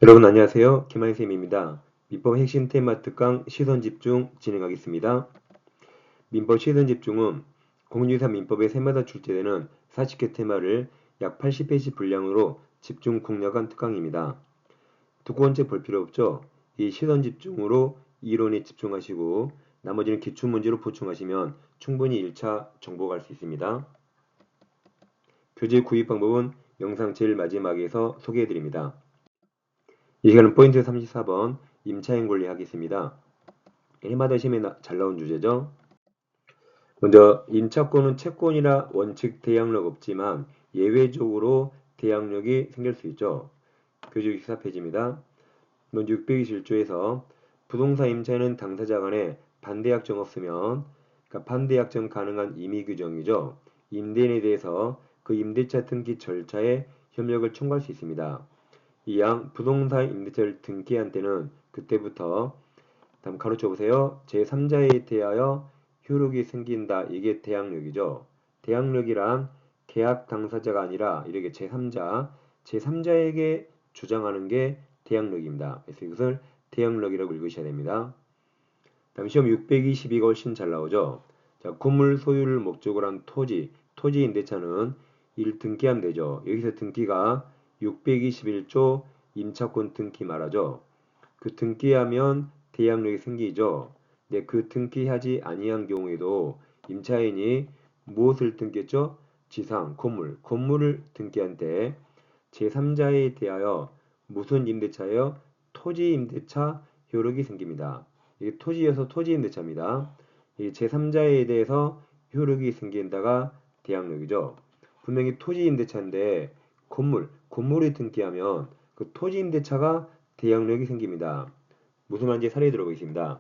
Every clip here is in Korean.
여러분 안녕하세요. 김한쌤입니다. 민법 핵심 테마 특강 시선집중 진행하겠습니다. 민법 시선집중은 공인중개사 민법에 새마다 출제되는 40개 테마를 약 80페이지 분량으로 집중 공략한 특강입니다. 두꺼운 책 볼 필요 없죠? 이 시선집중으로 이론에 집중하시고 나머지는 기출문제로 보충하시면 충분히 1차 정복할 수 있습니다. 교재 구입 방법은 영상 제일 마지막에서 소개해드립니다. 이 시간은 포인트 34번 임차인 권리 하겠습니다. 해마다 시험에 잘 나온 주제죠. 먼저 임차권은 채권이나 원칙 대항력 없지만 예외적으로 대항력이 생길 수 있죠. 교재 64페이지입니다. 먼저 621조에서 부동산 임차인은 당사자 간에 반대약정 없으면 반대약정 가능한 임의규정이죠. 임대인에 대해서 그 임대차 등기 절차에 협력을 청구할 수 있습니다. 이양 부동산 임대차를 등기한 때는 그때부터 다음 가로쳐 보세요. 제3자에 대하여 효력이 생긴다. 이게 대항력이죠. 대항력이란 계약 당사자가 아니라 이렇게 제3자에게 주장하는 게 대항력입니다. 그래서 이것을 대항력이라고 읽으셔야 됩니다. 다음 시험 622가 훨씬 잘 나오죠. 자, 건물 소유를 목적으로 한 토지 임대차는 이를 등기하면 되죠. 여기서 등기가 621조 임차권 등기 말하죠. 그 등기하면 대항력이 생기죠. 네, 그 등기하지 아니한 경우에도 임차인이 무엇을 등기했죠? 지상, 건물을 등기한 때 제3자에 대하여 무슨 임대차예요? 토지 임대차 효력이 생깁니다. 이게 토지여서 토지 임대차입니다. 이 제3자에 대해서 효력이 생긴다가 대항력이죠. 분명히 토지 임대차인데 건물이 등기하면 그 토지 임대차가 대항력이 생깁니다. 무슨 말인지 사례 들어보겠습니다.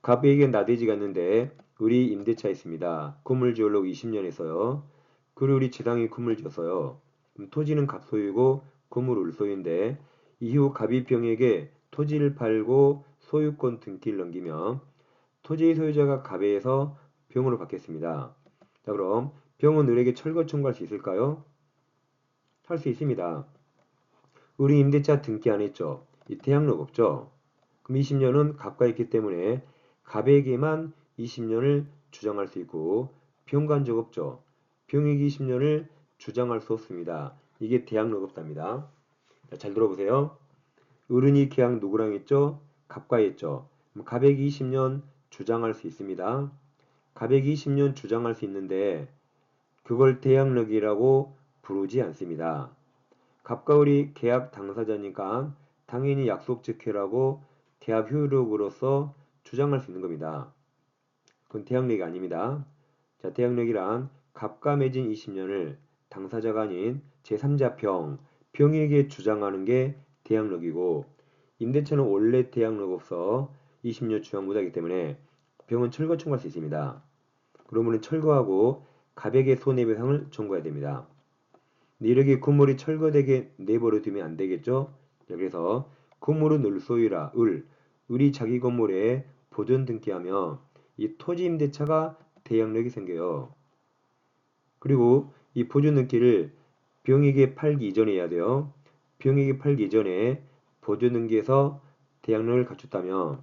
갑에게 나대지가 있는데 우리 임대차 있습니다. 건물 지으려고 20년 했어요. 그리고 우리 지당이 건물 지었어요. 토지는 갑 소유고 건물 울 소유인데 이후 갑이 병에게 토지를 팔고 소유권 등기를 넘기면 토지 소유자가 갑에서 병으로 받겠습니다. 자, 그럼 병은 을에게 철거 청구할 수 있을까요? 할 수 있습니다. 우리 임대차 등기 안 했죠? 이 대항력 없죠? 그럼 20년은 갑과 있기 때문에 갑에게만 20년을 주장할 수 있고 병간 적 없죠? 병에게 20년을 주장할 수 없습니다. 이게 대항력 없답니다. 자, 잘 들어보세요. 을은이 계약 누구랑 했죠? 갑과 했죠. 그럼 갑에게 20년 주장할 수 있습니다. 갑에게 20년 주장할 수 있는데 그걸 대항력이라고 부르지 않습니다. 갑과 을이 계약 당사자니까 당연히 약속 지키라고 계약 효력으로서 주장할 수 있는 겁니다. 그건 대항력이 아닙니다. 자, 대항력이란 갑과 맺은 20년을 당사자가 아닌 제3자 병에게 주장하는 게 대항력이고 임대차는 원래 대항력 없어 20년 주장 못하기 때문에 병은 철거 청구할 수 있습니다. 그러면 철거하고 갑에게 손해배상을 청구해야 됩니다. 이렇게 건물이 철거되게 내버려 두면 안 되겠죠? 그래서 건물은 을 소유라 을이 자기 건물에 보존 등기하면 이 토지 임대차가 대항력이 생겨요. 그리고 이 보존 등기를 병에게 팔기 이전에 해야 돼요. 병에게 팔기 이전에 보존 등기에서 대항력을 갖췄다면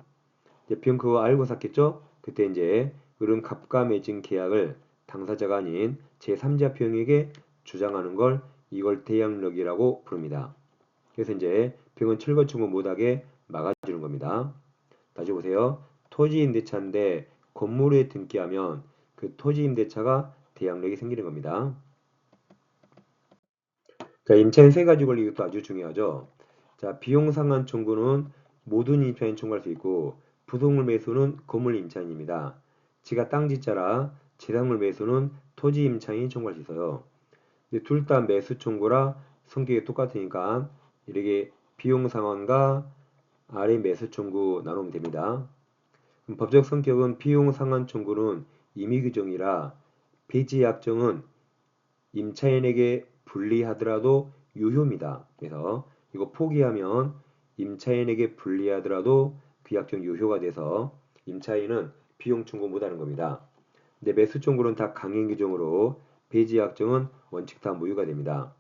병 그거 알고 샀겠죠? 그때 이제 을은 갑과 맺은 계약을 당사자가 아닌 제3자 병에게 주장하는 걸 이걸 대항력이라고 부릅니다. 그래서 이제 병은 철거 청구 못하게 막아주는 겁니다. 다시 보세요. 토지 임대차인데 건물에 등기하면 그 토지 임대차가 대항력이 생기는 겁니다. 자, 임차인 세 가지 권리 이것도 아주 중요하죠. 자, 비용 상환 청구는 모든 임차인 청구할 수 있고 부속물 매수는 건물 임차인입니다. 지가 땅 짓자라 재산물 매수는 토지 임차인이 청구할 수 있어요. 둘 다 매수 청구라 성격이 똑같으니까 이렇게 비용 상환과 아래 매수 청구 나누면 됩니다. 법적 성격은 비용 상환 청구는 임의규정이라 폐지 약정은 임차인에게 불리하더라도 유효입니다. 그래서 이거 포기하면 임차인에게 불리하더라도 그 약정 유효가 돼서 임차인은 비용 청구 못하는 겁니다. 근데 매수 청구는 다 강행 규정으로 폐지 약정은 원칙 다 무효가 됩니다.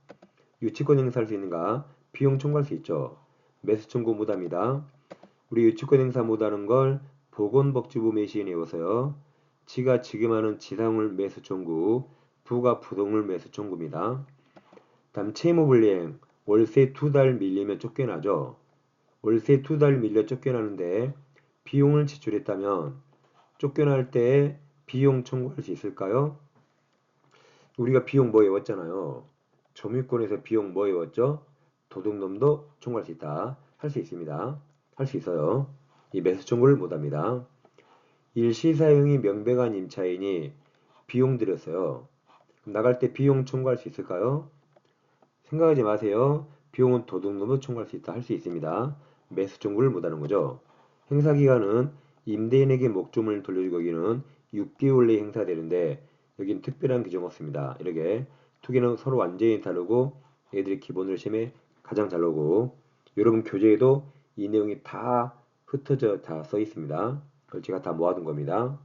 유치권 행사할 수 있는가? 비용 청구할 수 있죠. 매수 청구 못합니다. 우리 유치권 행사 못하는 걸 보건복지부 매시인에 외워서요. 지가 지금 하는 지상물 매수 청구, 부가 부동물 매수 청구입니다. 다음 채무불이행, 월세 2달 밀리면 쫓겨나죠. 월세 2달 밀려 쫓겨나는데 비용을 지출했다면 쫓겨날 때 비용 청구할 수 있을까요? 우리가 비용 뭐 외웠잖아요. 점유권에서 비용 뭐 외웠죠? 도둑놈도 청구할 수 있다. 할 수 있습니다. 할 수 있어요. 이 매수 청구를 못합니다. 일시사용이 명백한 임차인이 비용 들였어요. 그럼 나갈 때 비용 청구할 수 있을까요? 생각하지 마세요. 비용은 도둑놈도 청구할 수 있다. 할 수 있습니다. 매수 청구를 못하는 거죠. 행사기간은 임대인에게 목조문을 돌려주기 여기는 6개월 내에 행사되는데 여긴 특별한 규정 없습니다. 이렇게 두 개는 서로 완전히 다르고 얘들이 기본으로 시험에 가장 잘 나오고 여러분 교재에도 이 내용이 다 흩어져 다 써 있습니다. 그걸 제가 다 모아둔 겁니다.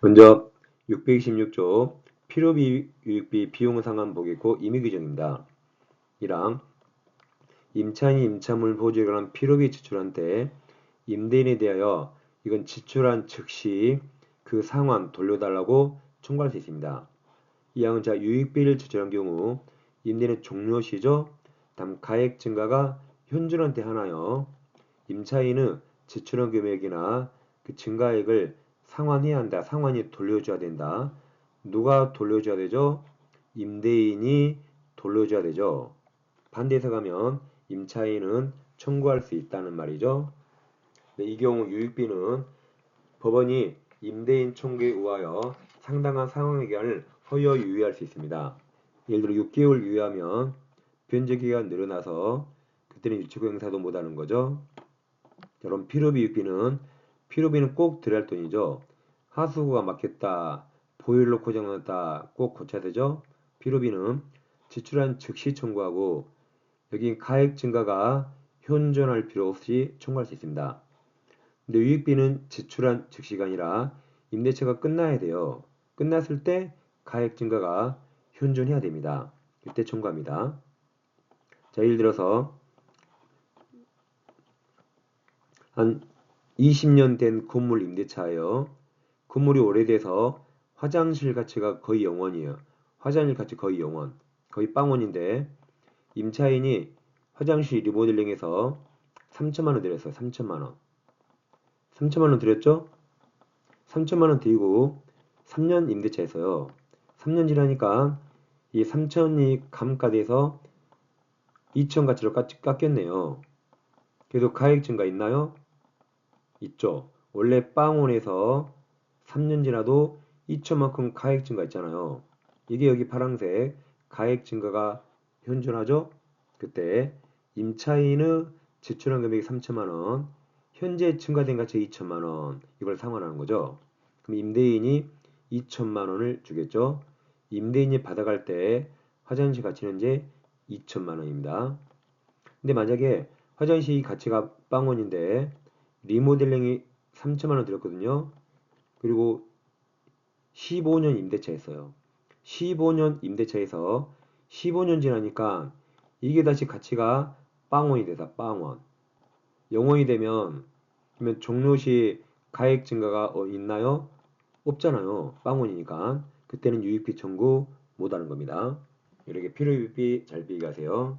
먼저 626조 필요비 유익비 비용 상한 보겠고 임의 규정입니다. 이랑 임차인이 임차물 보조에 관한 필요비 지출한 때 임대인에 대하여 이건 지출한 즉시 그 상환 돌려달라고 청구할 수 있습니다. 이항은 자 유익비를 지출한 경우 임대인의 종료시죠. 다음 가액 증가가 현존한테 하나요. 임차인은 지출한 금액이나 그 증가액을 상환해야 한다. 상환이 돌려줘야 된다. 누가 돌려줘야 되죠? 임대인이 돌려줘야 되죠. 반대해서 가면 임차인은 청구할 수 있다는 말이죠. 이 경우 유익비는 법원이 임대인 청구에 의하여 상당한 상환 기간을 허여 유예할 수 있습니다. 예를 들어 6개월 유예하면 변제기간 늘어나서 그때는 유치권 행사도 못하는 거죠. 여러분 필요비 유익비는 꼭 들어야 할 돈이죠. 하수구가 막혔다, 보일러 고장났다 꼭 고쳐야 되죠. 필요비는 지출한 즉시 청구하고 여기 가액 증가가 현존할 필요 없이 청구할 수 있습니다. 근데 유익비는 지출한 즉시가 아니라 임대차가 끝나야 돼요. 끝났을 때 가액 증가가 현존해야 됩니다. 이때 청구합니다. 자, 예를 들어서 한 20년 된 건물 임대차예요. 건물이 오래돼서 화장실 가치가 거의 0원이에요. 화장실 가치 거의 0원. 거의 빵원인데 임차인이 화장실 리모델링해서 3천만 원 들였어요. 3천만 원. 3천만 원 들였죠? 3천만 원 들이고 3년 임대차에서요. 3년 지나니까 이 3천이 감가돼서 2천 가치로 깎였네요. 그래도 가액 증가 있나요? 있죠. 원래 빵원에서 3년 지나도 2천만큼 가액 증가 있잖아요. 이게 여기 파란색 가액 증가가 현존하죠? 그때 임차인의 지출한 금액이 3천만 원, 현재 증가된 가치 2천만 원 이걸 상환하는 거죠. 그럼 임대인이 2천만 원을 주겠죠. 임대인이 받아갈 때 화장실 가치는 이제 2천만 원입니다. 근데 만약에 화장실 가치가 빵원인데 리모델링이 3천만 원 들었거든요. 그리고 15년 임대차였어요. 15년 임대차에서 15년 지나니까 이게 다시 가치가 빵원이 되다. 빵원. 0원이 되면 그러면 종료시 가액 증가가 있나요? 없잖아요. 빵원이니까. 그때는 유익비 청구 못하는 겁니다. 이렇게 필요유익비 잘 비교하세요.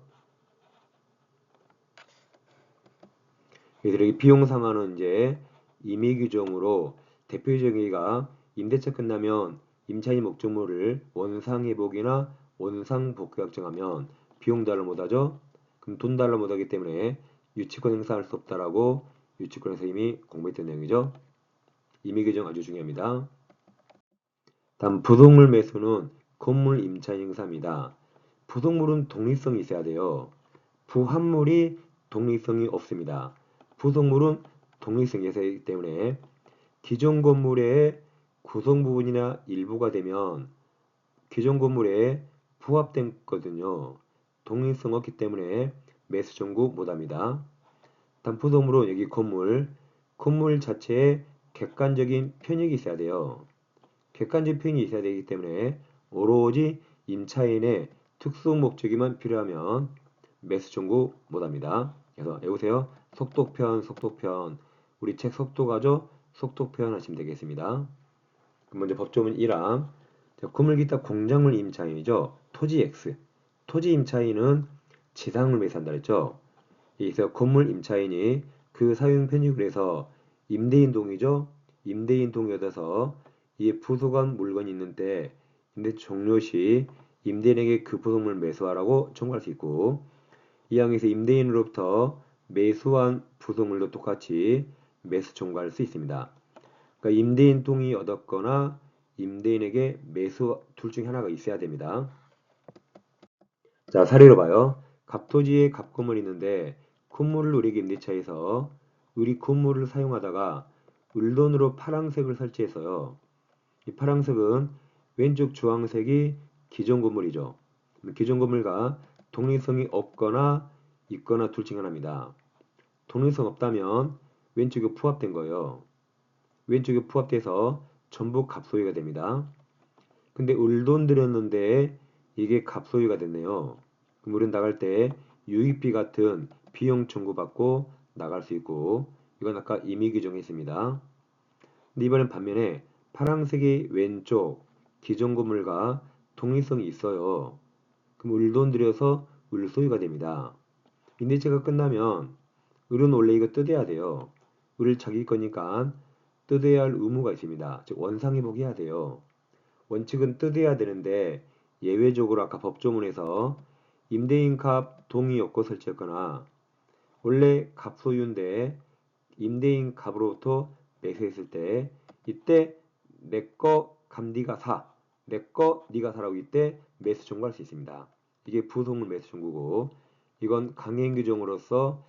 그래서 이렇게 비용 상한은 이제 임의 규정으로 대표적인 얘기가 임대차 끝나면 임차인 목적물을 원상회복이나 원상복구 정하면 비용 달러 못하죠. 그럼 돈 달러 못하기 때문에 유치권 행사할 수 없다라고 유치권에서 이미 공부했던 내용이죠. 임의 규정 아주 중요합니다. 다음 부동물 매수는 건물 임차인 행사입니다. 부동물은 독립성이 있어야 돼요. 부합물이 독립성이 없습니다. 부속물은 독립성이 있기 때문에 기존 건물의 구성 부분이나 일부가 되면 기존 건물에 부합됐거든요. 독립성 없기 때문에 매수 청구 못합니다. 다음 부속물은 여기 건물 자체에 객관적인 편익이 있어야 돼요. 객관적인 편익이 있어야 되기 때문에 오로지 임차인의 특수 목적이만 필요하면 매수 청구 못합니다. 그래서 외우세요. 속독편. 우리 책 속도가죠? 속독편 하시면 되겠습니다. 먼저 법조문 1항. 건물 기타 공작물 임차인이죠. 토지 X. 토지 임차인은 지상을 매수한다 그랬죠. 여기서 건물 임차인이 그 사용 편입을 해서 임대인 동의죠. 임대인 동의 얻어서 이 부속한 물건이 있는데 임대 종료 시 임대인에게 그 부속물 매수하라고 청구할 수 있고, 이 항에서 임대인으로부터 매수한 부속물도 똑같이 매수 청구할 수 있습니다. 그러니까 임대인 동의 얻었거나 임대인에게 매수 둘 중 하나가 있어야 됩니다. 자, 사례로 봐요. 갑토지에 갑건물이 있는데 건물을 우리에게 임대차에서 우리 건물을 사용하다가 을돈으로 파란색을 설치해서요. 이 파란색은 왼쪽 주황색이 기존 건물이죠. 기존 건물과 독립성이 없거나 있거나 둘 중 하나입니다. 독립성 없다면 왼쪽에 부합된 거예요. 왼쪽에 부합돼서 전부 갑소유가 됩니다. 근데 을돈 들였는데 이게 갑소유가 됐네요. 그럼 우리는 나갈 때 유익비 같은 비용 청구받고 나갈 수 있고, 이건 아까 이미 규정했습니다. 근데 이번엔 반면에 파란색이 왼쪽 기존 건물과 독립성이 있어요. 그럼 을돈 들여서 을소유가 됩니다. 임대차가 끝나면 을은 원래 이거 뜯어야 돼요. 을 자기 거니까 뜯어야 할 의무가 있습니다. 즉 원상회복해야 돼요. 원칙은 뜯어야 되는데 예외적으로 아까 법조문에서 임대인 갑 동의 없고 설치했거나 원래 갑 소유인데 임대인 갑으로부터 매수했을 때 이때 내거 갑 네가 사, 내거 네가 사라고 이때 매수 청구할 수 있습니다. 이게 부속물 매수 청구고, 이건 강행 규정으로서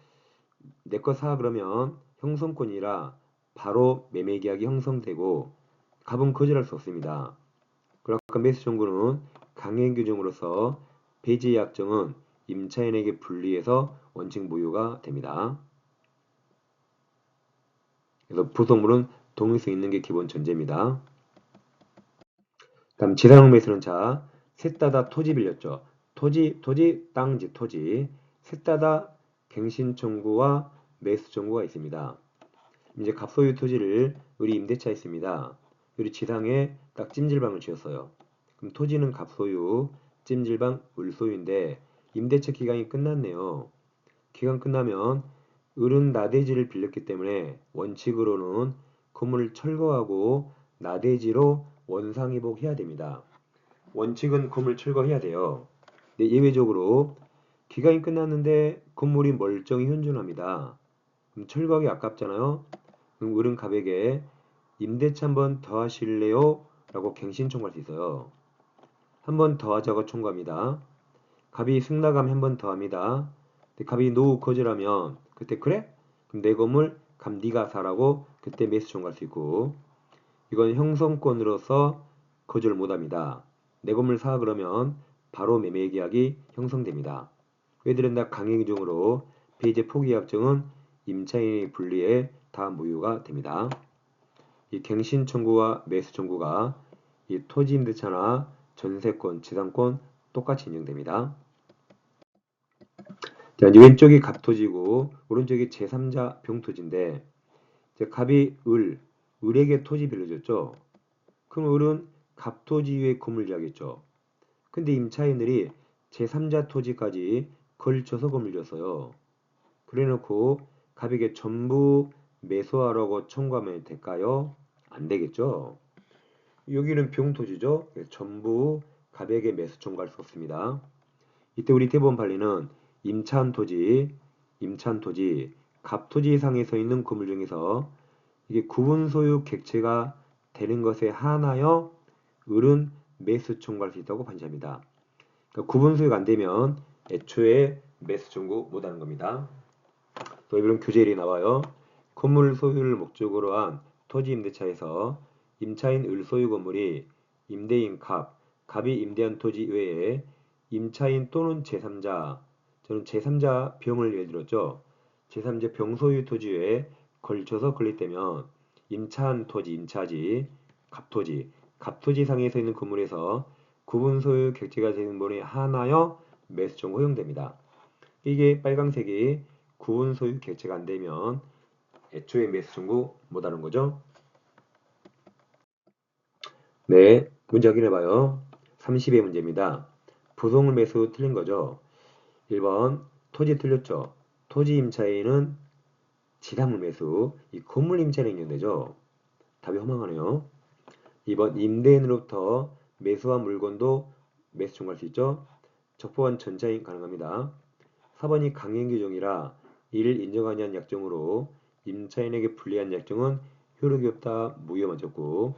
내거 사 그러면 형성권이라 바로 매매 계약이 형성되고 갑은 거절할 수 없습니다. 그러니까 매수 청구는 강행 규정으로서 배제 약정은 임차인에게 분리해서 원칙 무효가 됩니다. 그래서 부속물은 동일성 있는 게 기본 전제입니다. 다음 지상 매수는 자, 셋 다 토지 빌렸죠. 토지, 땅집 토지. 셋 다 갱신 청구와 매수 청구가 있습니다. 이제 갑소유 토지를 우리 임대차 있습니다. 우리 지상에 딱 찜질방을 지었어요. 그럼 토지는 갑소유, 찜질방 을소유인데 임대차 기간이 끝났네요. 기간 끝나면 을은 나대지를 빌렸기 때문에 원칙으로는 건물을 철거하고 나대지로 원상회복해야 됩니다. 원칙은 건물 철거해야 돼요. 근데 예외적으로 기간이 끝났는데 건물이 멀쩡히 현존합니다. 그럼 철거하기 아깝잖아요. 그럼 을은 갑에게 임대차 한 번 더 하실래요? 라고 갱신 청구할 수 있어요. 한 번 더 하자고 청구합니다. 갑이 승낙하면 한 번 더 합니다. 근데 갑이 노후 거절하면 그때 그래? 그럼 내 건물 갑 네가 사라고 그때 매수 청구할 수 있고, 이건 형성권으로서 거절 못합니다. 내 건물 사 그러면 바로 매매 계약이 형성됩니다. 왜들은다 강행규정으로 배제 포기약정은 임차인이 분리해 다 무효가 됩니다. 이 갱신 청구와 매수 청구가 이 토지 임대차나 전세권, 지상권 똑같이 인정됩니다. 자, 이제 왼쪽이 갑토지고 오른쪽이 제3자 병토지인데, 이제 갑이 을에게 토지 빌려줬죠. 그럼 을은 갑토지 위에 건물 지하겠죠. 근데 임차인들이 제3자 토지까지 걸쳐서 건물 줬어요. 그래놓고 갑에게 전부 매수하라고 청구하면 될까요? 안 되겠죠. 여기는 병토지죠. 전부 갑에게 매수 청구할 수 없습니다. 이때 우리 대법원 판례는 임차한 토지, 갑토지 상에 서 있는 건물 중에서 이게 구분 소유 객체가 되는 것에 한하여 을은 매수 청구할 수 있다고 판시합니다. 그러니까 구분 소유가 안 되면 애초에 매수 청구 못하는 겁니다. 또 이런 교재일이 나와요. 건물 소유를 목적으로 한 토지 임대차에서 임차인 을 소유 건물이 임대인 갑이 임대한 토지 외에 임차인 또는 제3자, 저는 제3자 병을 예를 들었죠. 제3자 병 소유 토지 외에 걸쳐서 건립되면 임차한 토지, 임차지, 갑토지 상에 서 있는 건물에서 구분 소유 객체가 되는 분이 하나여 매수 청구 허용됩니다. 이게 빨강색이 구분 소유 객체가 안 되면 애초에 매수 청구 못 하는 거죠. 네, 문제 확인해 봐요. 30의 문제입니다. 부속물 매수 틀린 거죠. 1번 토지 틀렸죠. 토지 임차인은 지상물 매수, 이 건물 임차인이 있는데죠. 답이 허망하네요. 2번 임대인으로부터 매수한 물건도 매수 청구할 수 있죠. 적법한 전자인 가능합니다. 4번이 강행 규정이라 이를 인정하지 않은 약정으로 임차인에게 불리한 약정은 효력이 없다 무효 맞았고,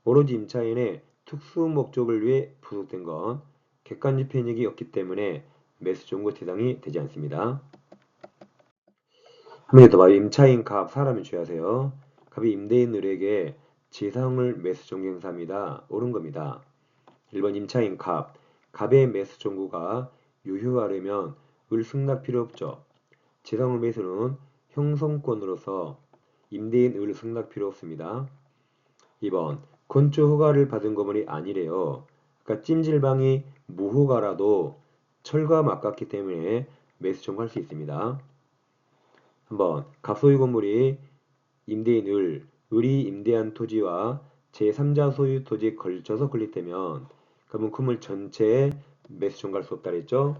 오로지 임차인의 특수 목적을 위해 부속된 건 객관적 편익이 없기 때문에 매수 청구 대상이 되지 않습니다. 한 번 더 봐요. 임차인 갑 사람을 주의하세요. 갑이 임대인 을에게 지상을 매수 청구 행사합니다. 옳은 겁니다. 1번 임차인 갑. 갑의 매수 청구가 유효하려면 을 승낙 필요 없죠. 지상물 매수는 형성권으로서 임대인 을 승낙 필요 없습니다. 2번 건축 허가를 받은 건물이 아니래요. 그러니까 찜질방이 무허가라도 철거하면 아깝기 때문에 매수 청구할 수 있습니다. 한번 갑소유 건물이 임대인 을이 임대한 토지와 제3자 소유 토지에 걸쳐서 건립되면 그러면 건물 전체에 매수 청구할 수 없다 그랬죠.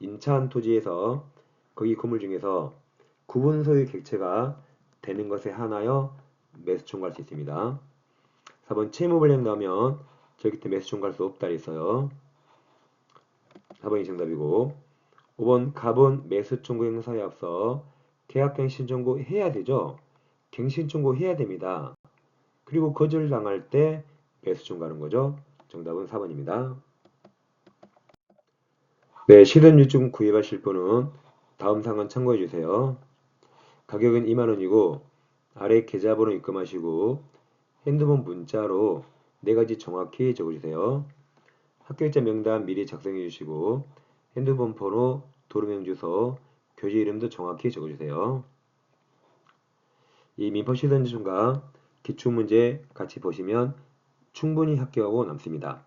임차한 토지에서 거기 건물 중에서 구분 소유 객체가 되는 것에 한하여 매수 청구할 수 있습니다. 4번 채무불이행 나오면 저기 때 매수 청구할 수 없다 그랬어요. 4번이 정답이고, 5번 갑은 매수 청구 행사에 앞서 계약갱신 청구 해야 되죠. 갱신 청구 해야 됩니다. 그리고 거절당할 때 매수 청구하는 거죠. 정답은 4번입니다. 네, 실현유증 구입하실 분은 다음 사항은 참고해 주세요. 가격은 2만원이고 아래 계좌번호 입금하시고 핸드폰 문자로 4가지 정확히 적어주세요. 합격자 명단 미리 작성해 주시고 핸드폰 번호, 도로명 주소, 교재 이름도 정확히 적어주세요. 이 민법 실현유증과 기출문제 같이 보시면 충분히 합격하고 남습니다.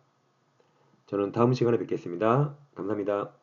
저는 다음 시간에 뵙겠습니다. 감사합니다.